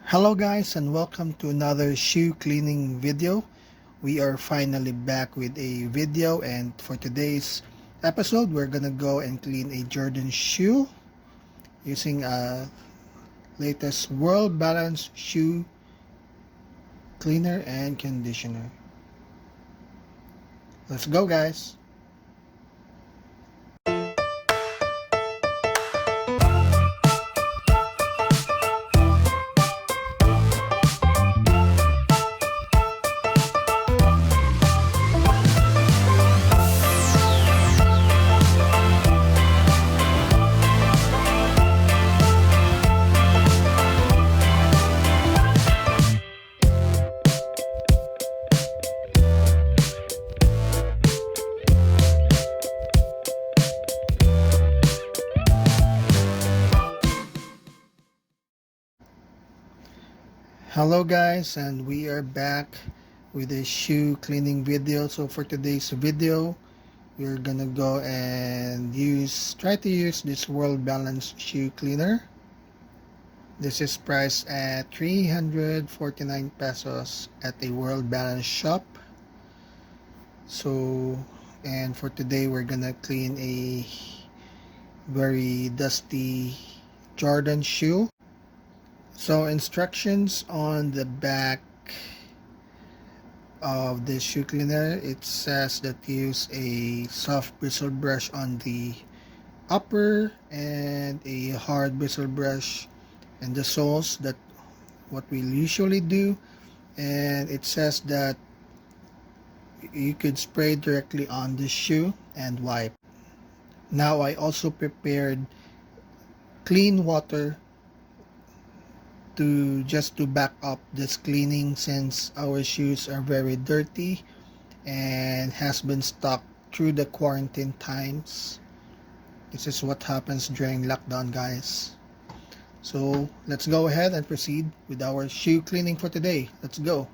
Hello guys and welcome to another shoe cleaning video. We are finally back with a video, and for today's episode we're gonna go and clean a Jordan shoe using a latest World Balance shoe cleaner and conditioner. Let's go guys. Hello guys, and we are back with a shoe cleaning video. So for today's video we're gonna go and try to use this World Balance shoe cleaner. This is priced at 349 pesos at a World Balance shop. So, and for today we're gonna clean a very dusty Jordan shoe. So instructions on the back of the shoe cleaner, it says that use a soft bristle brush on the upper and a hard bristle brush and the soles. That what we usually do. And it says that you could spray directly on the shoe and wipe. Now I also prepared clean water to back up this cleaning, since our shoes are very dirty and has been stuck through the quarantine times. This is what happens during lockdown, guys. So let's go ahead and proceed with our shoe cleaning for today. Let's go.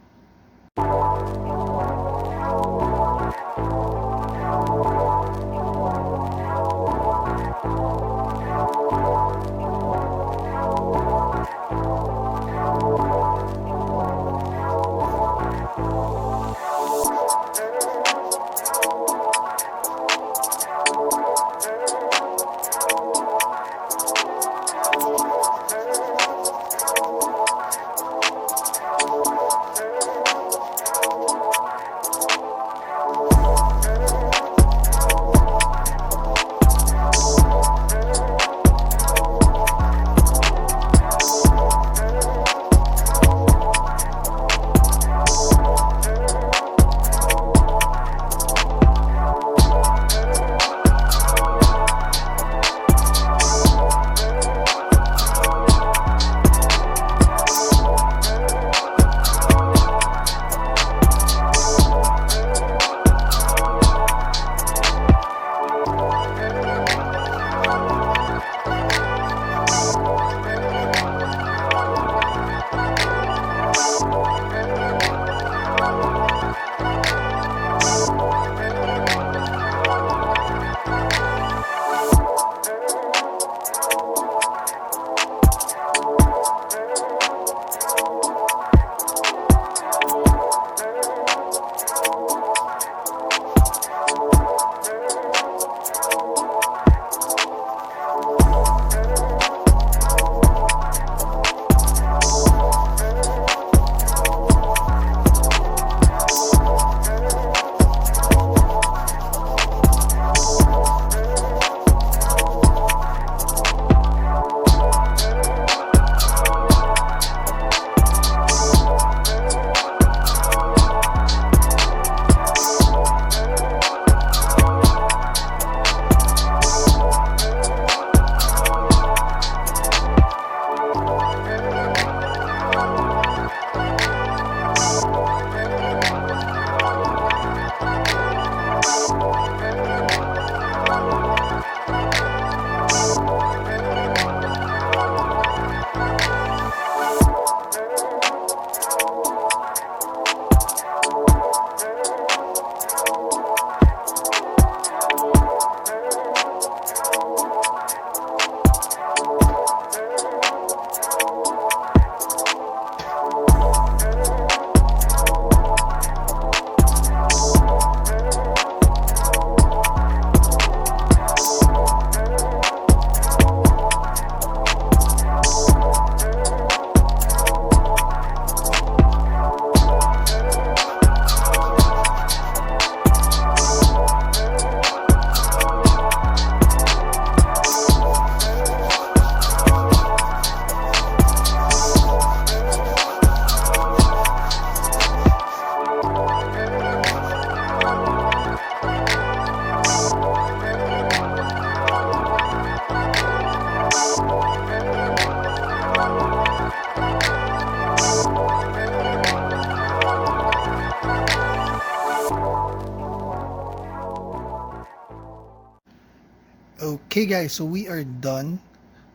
Okay guys, so we are done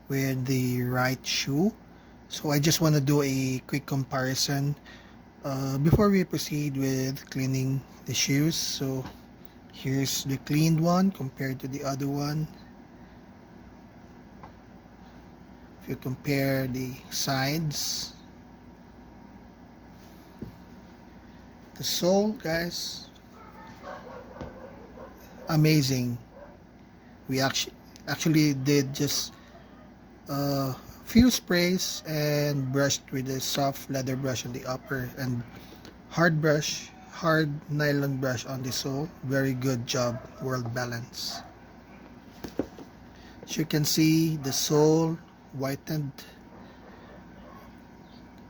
with the right shoe. So I just want to do a quick comparison before we proceed with cleaning the shoes. So here's the cleaned one compared to the other one. If you compare the sides, the sole, guys, amazing. We actually did just a few sprays and brushed with a soft leather brush on the upper and hard nylon brush on the sole. Very good job, World Balance. As you can see, the sole whitened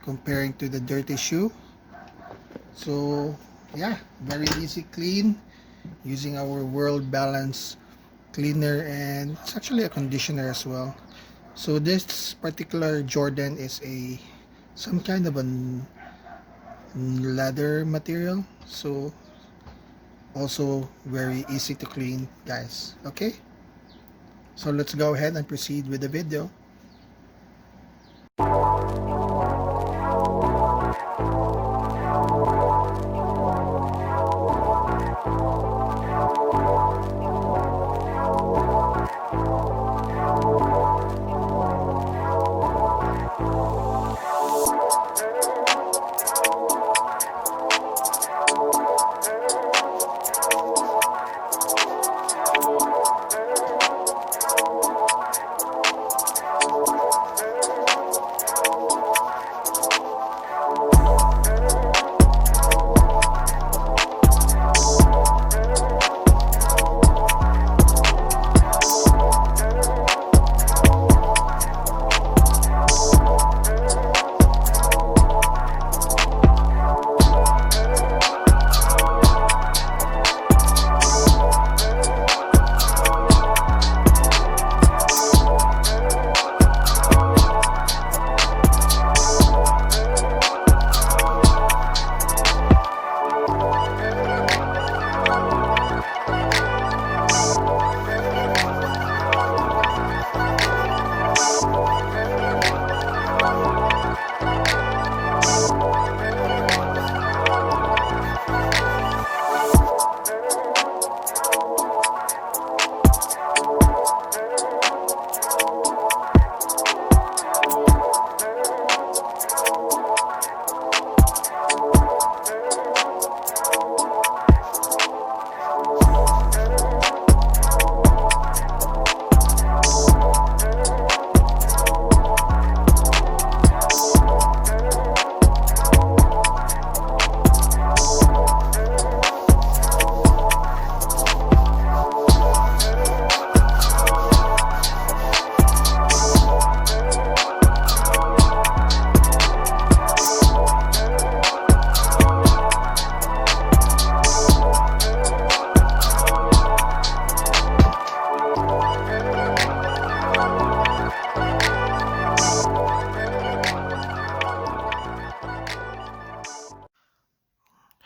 comparing to the dirty shoe. So yeah, very easy clean using our World Balance cleaner, and it's actually a conditioner as well. So this particular Jordan is a some kind of a leather material, so also very easy to clean, guys. Okay, so let's go ahead and proceed with the video.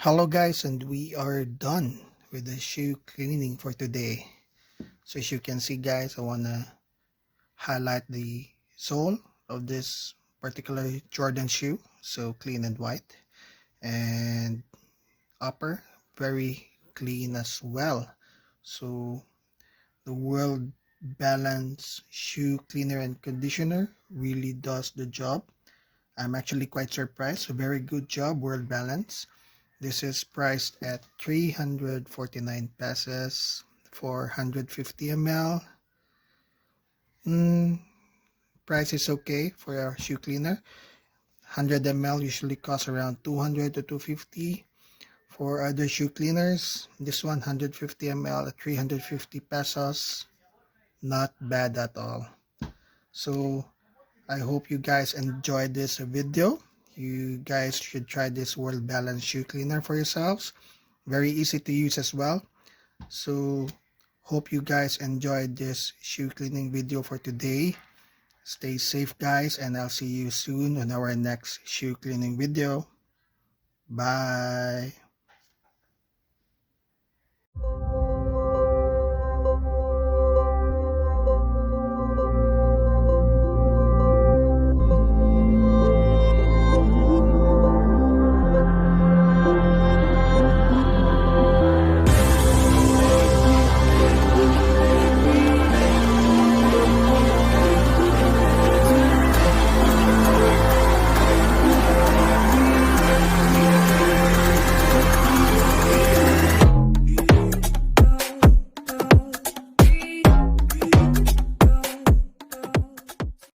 Hello guys, and we are done with the shoe cleaning for today. So as you can see guys, I want to highlight the sole of this particular Jordan shoe, so clean and white, and upper very clean as well. So the World Balance shoe cleaner and conditioner really does the job. I'm actually quite surprised. So very good job, World Balance. This is priced at 349 pesos for 150 ml. Price is okay for a shoe cleaner. 100 ml usually costs around 200 to 250. For other shoe cleaners, this one 150 ml at 350 pesos. Not bad at all. So I hope you guys enjoyed this video. You guys should try this World Balance shoe cleaner for yourselves. Very easy to use as well. So hope you guys enjoyed this shoe cleaning video for today. Stay safe guys, and I'll see you soon on our next shoe cleaning video. Bye.